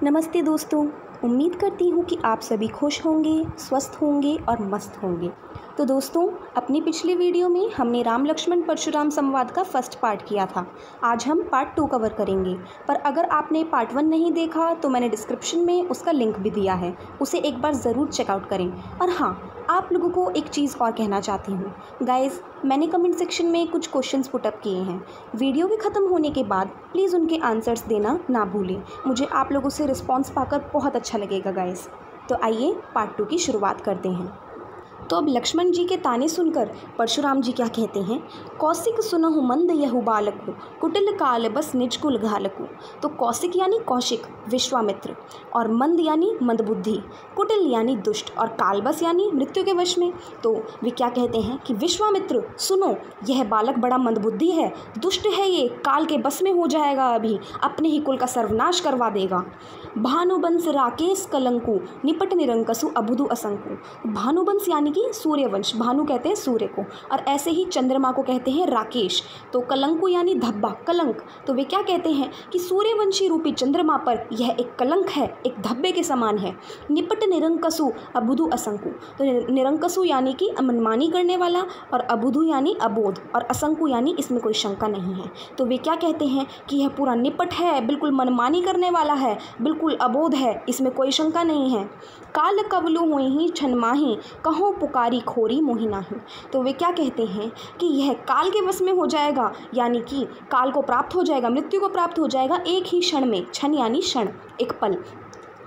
नमस्ते दोस्तों, उम्मीद करती हूँ कि आप सभी खुश होंगे, स्वस्थ होंगे और मस्त होंगे। तो दोस्तों, अपनी पिछली वीडियो में हमने राम लक्ष्मण परशुराम संवाद का फर्स्ट पार्ट किया था। आज हम पार्ट 2 कवर करेंगे, पर अगर आपने पार्ट 1 नहीं देखा तो मैंने डिस्क्रिप्शन में उसका लिंक भी दिया है, उसे एक बार ज़रूर चेकआउट करें। और हाँ, आप लोगों को एक चीज़ और कहना चाहती हूँ गाइज़, मैंने कमेंट सेक्शन में कुछ क्वेश्चंस पुटअप किए हैं। वीडियो के ख़त्म होने के बाद प्लीज़ उनके आंसर्स देना ना भूलें, मुझे आप लोगों से रिस्पॉन्स पाकर बहुत अच्छा लगेगा गाइज़। तो आइए पार्ट 2 की शुरुआत करते हैं। तो अब लक्ष्मण जी के ताने सुनकर परशुराम जी क्या कहते हैं, कौशिक सुनहु मंद यहु बालकु, कुटिल काल बस निज कुल घालकु। तो कौशिक यानी कौशिक, विश्वामित्र, और मंद यानी मंदबुद्धि, कुटिल यानी दुष्ट, और कालबस यानी मृत्यु के वश में। तो वे क्या कहते हैं कि विश्वामित्र सुनो, यह बालक बड़ा मंदबुद्धि है, दुष्ट है, ये काल के बस में हो जाएगा, अभी अपने ही कुल का सर्वनाश करवा देगा। भानुवंश राकेश कलंकु, निपट निरंकसु अबुधु असंकु। भानुवंश यानी कि सूर्यवंश, भानु कहते हैं सूर्य को, और ऐसे ही चंद्रमा को कहते हैं राकेश। तो कलंकु यानी धब्बा, कलंक। तो वे क्या कहते हैं कि सूर्यवंशी रूपी चंद्रमा पर यह एक कलंक है, एक धब्बे के समान है। निपट निरंकसु अबुधु असंकु। तो निरंकसु यानी कि मनमानी करने वाला, और अबुधु यानी अबोध, और असंकु यानी इसमें कोई शंका नहीं है। तो वे क्या कहते हैं कि यह पूरा निपट है, बिल्कुल मनमानी करने वाला है, बिल्कुल अबोध है, इसमें कोई शंका नहीं है। काल कवलु हुई छन माही, कहो पुकारी खोरी मोहि नाही। तो वे क्या कहते हैं कि यह काल के वश में हो जाएगा, यानी कि काल को प्राप्त हो जाएगा, मृत्यु को प्राप्त हो जाएगा एक ही क्षण में। क्षण यानी क्षण, एक पल।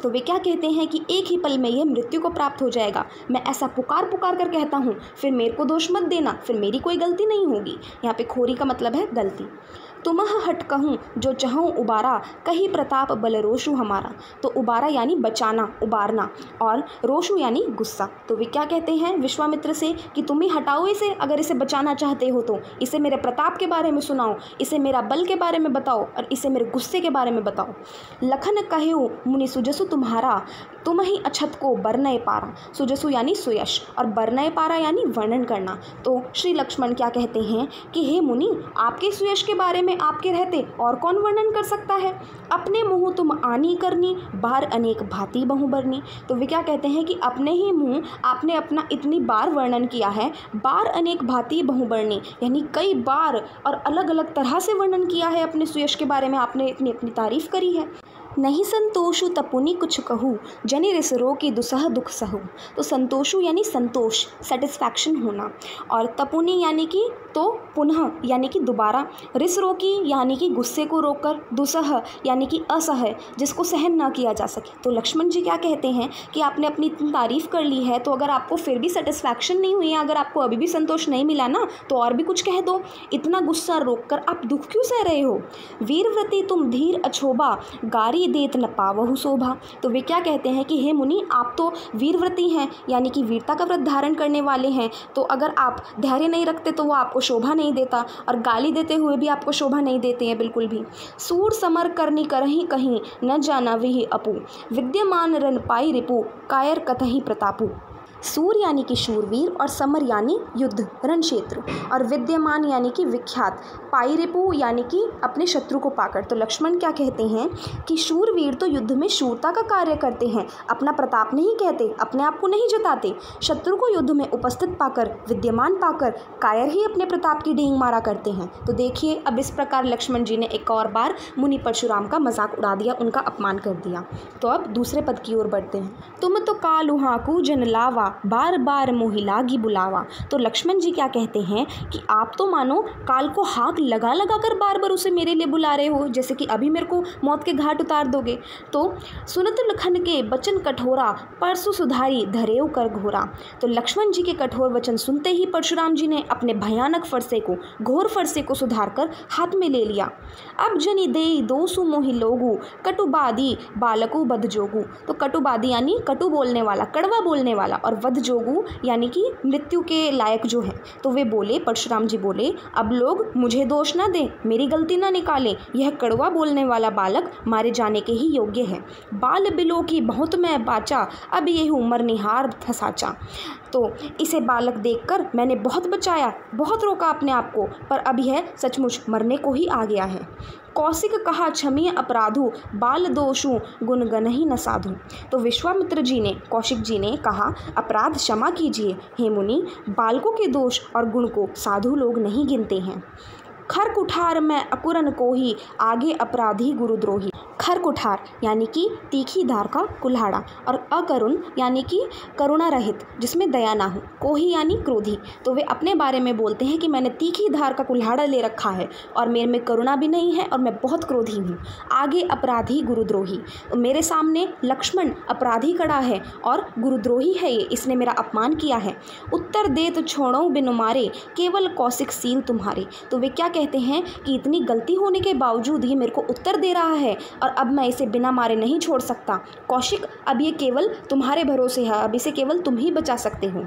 तो वे क्या कहते हैं कि एक ही पल में यह मृत्यु को प्राप्त हो जाएगा। मैं ऐसा पुकार पुकार कर कहता हूँ, फिर मेरे को दोष मत देना, फिर मेरी कोई गलती नहीं होगी। यहाँ पे खोरी का मतलब है गलती। तुमह हट कहूँ जो चाहूँ उबारा, कही प्रताप बल रोशु हमारा। तो उबारा यानी बचाना, उबारना, और रोशु यानी गुस्सा। तो वे क्या कहते हैं विश्वामित्र से कि तुम ही हटाओ इसे, अगर इसे बचाना चाहते हो तो इसे मेरे प्रताप के बारे में सुनाओ, इसे मेरा बल के बारे में बताओ, और इसे मेरे गुस्से के बारे में बताओ। लखन कहेऊ मुनि सुजसु तुम्हारा, तुम ही अछत को बरनय पारा। सुजसु यानी सुयश, और बरनय पारा यानी वर्णन करना। तो श्री लक्ष्मण क्या कहते हैं कि हे मुनि, आपके सुयश के बारे में आपके रहते और कौन वर्णन कर सकता है। अपने मुँह तुम आनी करनी, बार अनेक भांति बहु बरनी। तो वे क्या कहते हैं कि अपने ही मुँह आपने अपना इतनी बार वर्णन किया है, बार अनेक भांति बहु बरनी, यानी कई बार और अलग अलग तरह से वर्णन किया है अपने सुयश के बारे में, आपने इतनी अपनी तारीफ करी है। नहीं संतोषु तपुनि कुछ कहूँ, जनि रिसरो की दुसह दुख सहु। तो संतोषु यानी संतोष, सेटिस्फैक्शन होना, और तपुनि यानी कि तो पुनः यानी कि दोबारा, रिसरो की यानी कि गुस्से को रोककर, दुसह यानी कि असह, जिसको सहन ना किया जा सके। तो लक्ष्मण जी क्या कहते हैं कि आपने अपनी इतनी तारीफ कर ली है, तो अगर आपको फिर भी सेटिस्फैक्शन नहीं हुई है, अगर आपको अभी भी संतोष नहीं मिला ना, तो और भी कुछ कह दो। इतना गुस्सा रोककर आप दुख क्यों सह रहे हो। वीरव्रती तुम धीर अछोबा, गारी देत न पावहु शोभा। तो वे क्या कहते हैं कि हे मुनि, आप तो वीरव्रती हैं, यानी कि वीरता का व्रत धारण करने वाले हैं, तो अगर आप धैर्य नहीं रखते तो वो आपको शोभा नहीं देता, और गाली देते हुए भी आपको शोभा नहीं देते हैं बिल्कुल भी। सूर समर करनी करही कहीं, न जाना वही अपू, विद्यमान रन पाई रिपु, कायर कतही प्रतापू। सूर यानी कि शूरवीर, और समर यानी युद्ध, रण क्षेत्र, और विद्यमान यानी कि विख्यात, पाई रिपु यानी कि अपने शत्रु को पाकर। तो लक्ष्मण क्या कहते हैं कि शूरवीर तो युद्ध में शूरता का कार्य करते हैं, अपना प्रताप नहीं कहते, अपने आप को नहीं जताते। शत्रु को युद्ध में उपस्थित पाकर, विद्यमान पाकर, कायर ही अपने प्रताप की डींग मारा करते हैं। तो देखिए, अब इस प्रकार लक्ष्मण जी ने एक और बार मुनि परशुराम का मजाक उड़ा दिया, उनका अपमान कर दिया। तो अब दूसरे पद की ओर बढ़ते हैं। तुम तो कालुहाकू जन लावा, बार बार मोहि लागी बुलावा। तो लक्ष्मण जी क्या कहते हैं कि आप तो मानो काल को हाथ लगा लगा कर बार बार उसे मेरे लिए बुला रहे हो, जैसे कि अभी मेरे को मौत के घाट उतार दोगे। तो सुनत लखन के बचन कठोरा, परसु सुधारी धरेव कर घोरा। तो लक्ष्मण जी के कठोर वचन सुनते ही परशुराम जी ने अपने भयानक फरसे को, घोर फरसे को सुधार कर हाथ में ले लिया। अब जनि देई दोसु मोहि लोगु, कटुबादी बालकु बद जोगु। तो कटुबादी यानी कटु बोलने वाला, कड़वा बोलने वाला, और वध जोगू यानी कि मृत्यु के लायक जो है। तो वे बोले, परशुराम जी बोले, अब लोग मुझे दोष ना दें, मेरी गलती ना निकालें, यह कड़वा बोलने वाला बालक मारे जाने के ही योग्य है। बाल बिलो की बहुत मैं बाचा, अब यही उम्र निहार था साचा। तो इसे बालक देखकर मैंने बहुत बचाया, बहुत रोका अपने आप को, पर अब यह सचमुच मरने को ही आ गया है। कौशिक कहा क्षमीय अपराधु, बाल दोषु गुण गण ही न साधु। तो विश्वामित्र जी ने, कौशिक जी ने कहा, अपराध क्षमा कीजिए हे मुनि, बालकों के दोष और गुण को साधु लोग नहीं गिनते हैं। खर कुठार में अकुरन को ही, आगे अपराधी गुरुद्रोही। खर कुठार यानी कि तीखी धार का कुल्हाड़ा, और अकरुण यानी कि करुणा रहित, जिसमें दया ना हो। कोही यानी क्रोधी। तो वे अपने बारे में बोलते हैं कि मैंने तीखी धार का कुल्हाड़ा ले रखा है और मेरे में करुणा भी नहीं है और मैं बहुत क्रोधी हूँ। आगे अपराधी गुरुद्रोही, तो मेरे सामने लक्ष्मण अपराधी खड़ा है और गुरुद्रोही है, ये इसने मेरा अपमान किया है। उत्तर दे तो छोड़ो बिनु मारे, केवल कौशिक सील तुम्हारे। तो वे क्या कहते हैं कि इतनी गलती होने के बावजूद ये मेरे को उत्तर दे रहा है और अब मैं इसे बिना मारे नहीं छोड़ सकता। कौशिक, अब ये केवल तुम्हारे भरोसे है, अब इसे केवल तुम ही बचा सकते हो।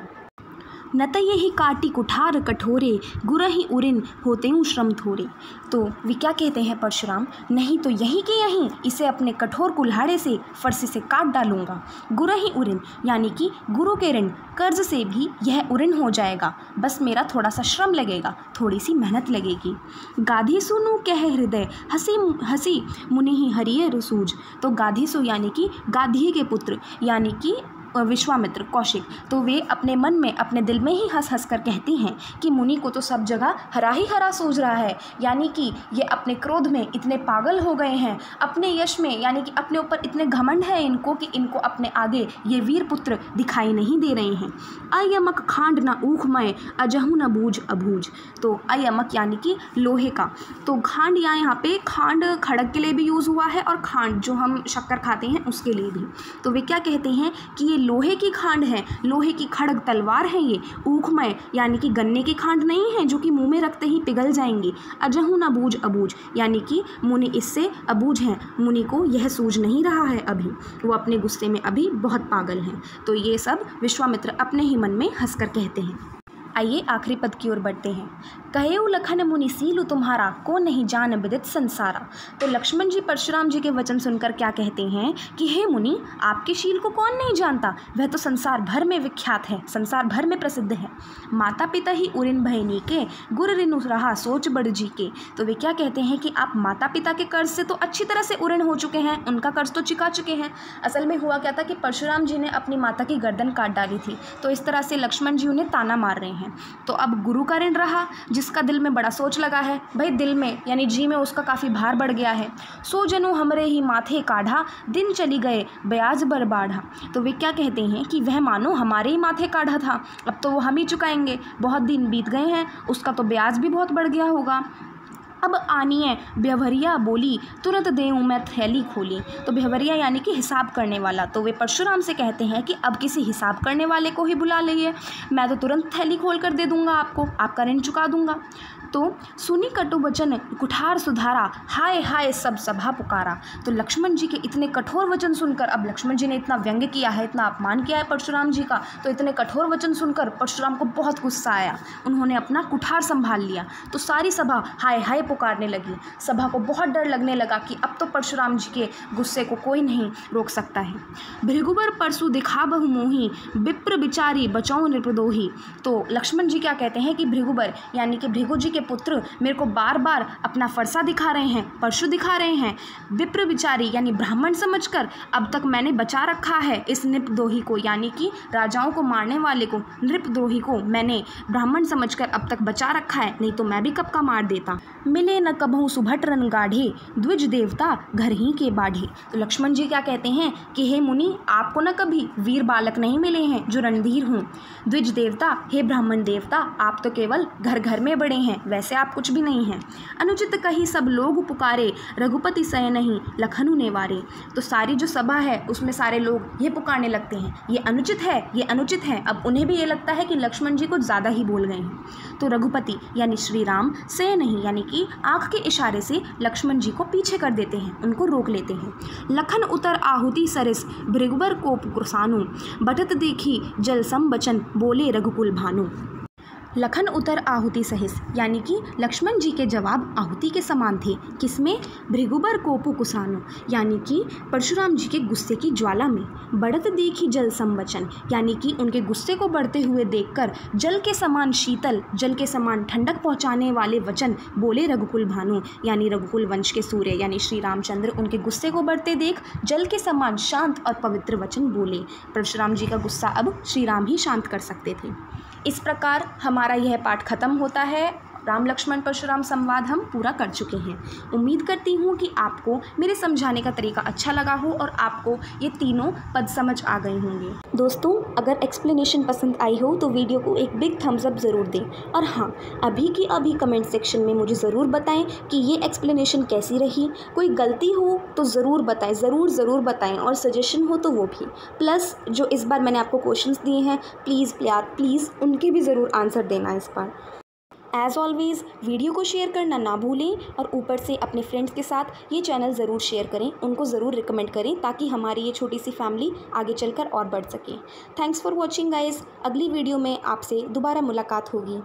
न त यही काटी कुठार कठोरे, गुरहि उरिन होते हूँ श्रम थोरे। तो वे क्या कहते हैं परशुराम, नहीं तो यही कि यहीं इसे अपने कठोर कुल्हाड़े से फरसे से काट डालूंगा। गुरहि उरिन यानी कि गुरु के ऋण कर्ज से भी यह उरिन हो जाएगा, बस मेरा थोड़ा सा श्रम लगेगा, थोड़ी सी मेहनत लगेगी। गाधी सुनु कह हृदय, हंसी हंसी मुनि ही हरिये रसूज। तो गाधीसु यानी कि गाधी के पुत्र यानी कि विश्वामित्र, कौशिक, तो वे अपने मन में, अपने दिल में ही हंस हंस कर कहती हैं कि मुनि को तो सब जगह हरा ही हरा सूझ रहा है, यानी कि ये अपने क्रोध में इतने पागल हो गए हैं, अपने यश में यानी कि अपने ऊपर इतने घमंड है इनको कि इनको अपने आगे ये वीर पुत्र दिखाई नहीं दे रहे हैं। अयमक खांड न ऊखमय, अजहू न बूझ अबूझ। तो अयमक यानी कि लोहे का, तो खांड यहाँ पे खांड खड़ग के लिए भी यूज़ हुआ है और खांड जो हम शक्कर खाते हैं उसके लिए भी। तो वे क्या कहते हैं कि ये लोहे की खांड है, लोहे की खड़ग तलवार है ये। ऊखमय यानी कि गन्ने की खांड नहीं है जो कि मुंह में रखते ही पिघल जाएंगी। अजहू न बूझ अबूझ यानी कि मुनि इससे अबूझ हैं, मुनि को यह सूझ नहीं रहा है, अभी वो अपने गुस्से में अभी बहुत पागल हैं। तो ये सब विश्वामित्र अपने ही मन में हंसकर कहते हैं। आइए आखिरी पद की ओर बढ़ते हैं। कहेऊ लखन मुनि सीलु तुम्हारा, को नहीं जान विदित संसारा। तो लक्ष्मण जी परशुराम जी के वचन सुनकर क्या कहते हैं कि हे मुनि, आपके शील को कौन नहीं जानता, वह तो संसार भर में विख्यात है, संसार भर में प्रसिद्ध है। माता पिता ही उरिन भयनी के, गुर रिनु रहा सोच बड़ जी के। तो वे क्या कहते हैं कि आप माता पिता के कर्ज से तो अच्छी तरह से उऋण हो चुके हैं, उनका कर्ज तो चुका चुके हैं। असल में हुआ क्या था कि परशुराम जी ने अपनी माता की गर्दन काट डाली थी, तो इस तरह से लक्ष्मण जी उन्हें ताना मार रहे हैं। तो अब गुरु का ऋण रहा, जिसका दिल में बड़ा सोच लगा है, भाई दिल में यानी जी में उसका काफ़ी भार बढ़ गया है। सो जनु हमरे ही माथे काढ़ा, दिन चली गए ब्याज बरबाढ़ा। तो वे क्या कहते हैं कि वह मानो हमारे ही माथे काढ़ा था, अब तो वो हम ही चुकाएंगे, बहुत दिन बीत गए हैं, उसका तो ब्याज भी बहुत बढ़ गया होगा। अब आनिए व्यवहरिया बोली, तुरंत देऊँ मैं थैली खोली। तो व्यवहरिया यानी कि हिसाब करने वाला, तो वे परशुराम से कहते हैं कि अब किसी हिसाब करने वाले को ही बुला लीजिए, मैं तो तुरंत थैली खोल कर दे दूंगा आपको, आपका ऋण चुका दूंगा। तो सुनी कटु वचन कुठार सुधारा, हाय हाय सब सभा पुकारा। तो लक्ष्मण जी के इतने कठोर वचन सुनकर, अब लक्ष्मण जी ने इतना व्यंग्य किया है, इतना अपमान किया है परशुराम जी का, तो इतने कठोर वचन सुनकर परशुराम को बहुत गुस्सा आया। उन्होंने अपना कुठार संभाल लिया, तो सारी सभा हाय हाय पुकारने लगी। सभा को बहुत डर लगने लगा कि अब तो परशुराम जी के गुस्से को कोई नहीं रोक सकता है। भृगुबर परसु दिखा बहु मोही, विप्र बिचारी बचाओ नृपदोही। तो लक्ष्मण जी क्या कहते हैं कि भृगुबर यानी कि भृगु जी के पुत्र मेरे को बार बार अपना फरसा दिखा रहे हैं, परशु दिखा रहे हैं। विप्र बिचारी यानी ब्राह्मण समझकर अब तक मैंने बचा रखा है इस नृपद्रोही को, यानी कि राजाओं को मारने वाले को, नृपद्रोही को मैंने ब्राह्मण समझकर अब तक बचा रखा है, नहीं तो मैं भी कब का मार देता। मिले न कबहू सुभट रन गाढ़े, द्विज देवता घर ही के बाढ़े। तो लक्ष्मण जी क्या कहते हैं कि हे मुनि, आपको न कभी वीर बालक नहीं मिले हैं जो रणधीर हों। द्विज देवता, हे ब्राह्मण देवता, आप तो केवल घर घर में बड़े हैं, वैसे आप कुछ भी नहीं हैं। अनुचित कही सब लोग पुकारे, रघुपति सह नहीं लखनऊ ने वारे। तो सारी जो सभा है उसमें सारे लोग ये पुकारने लगते हैं, ये अनुचित है, ये अनुचित है। अब उन्हें भी ये लगता है कि लक्ष्मण जी कुछ ज़्यादा ही बोल गए हैं। तो रघुपति यानी श्री राम सह नहीं यानी कि आँख के इशारे से लक्ष्मण जी को पीछे कर देते हैं, उनको रोक लेते हैं। लखन उतर आहुति सरिस भृगुबर कोप कुसानु, बटत देखी जल सम बचन बोले रघुकुल भानु। लखन उतर आहुति सहिस यानी कि लक्ष्मण जी के जवाब आहुति के समान थे। किसमें? भृगुबर कोपु कुसानु यानी कि परशुराम जी के गुस्से की ज्वाला में। बढ़त देखी जल संवचन यानी कि उनके गुस्से को बढ़ते हुए देखकर जल के समान शीतल, जल के समान ठंडक पहुंचाने वाले वचन बोले रघुकुल भानु यानी रघुकुल वंश के सूर्य यानी श्री रामचंद्र उनके गुस्से को बढ़ते देख जल के समान शांत और पवित्र वचन बोले। परशुराम जी का गुस्सा अब श्री राम ही शांत कर सकते थे। इस प्रकार हमारा यह पाठ खत्म होता है। राम लक्ष्मण परशुराम संवाद हम पूरा कर चुके हैं। उम्मीद करती हूँ कि आपको मेरे समझाने का तरीका अच्छा लगा हो और आपको ये तीनों पद समझ आ गए होंगे। दोस्तों, अगर एक्सप्लेनेशन पसंद आई हो तो वीडियो को एक बिग थम्स अप ज़रूर दें। और हाँ, अभी की अभी कमेंट सेक्शन में मुझे ज़रूर बताएं कि ये एक्सप्लेनेशन कैसी रही। कोई गलती हो तो ज़रूर बताएं, ज़रूर बताएं। और सजेशन हो तो वो भी। प्लस जो इस बार मैंने आपको क्वेश्चंस दिए हैं, प्लीज़ उनके भी ज़रूर आंसर देना इस बार। एज़ ऑलवेज़ वीडियो को शेयर करना ना भूलें और ऊपर से अपने फ्रेंड्स के साथ ये चैनल ज़रूर शेयर करें, उनको ज़रूर रिकमेंड करें ताकि हमारी ये छोटी सी फैमिली आगे चलकर और बढ़ सके। Thanks for watching guys. अगली वीडियो में आपसे दोबारा मुलाकात होगी।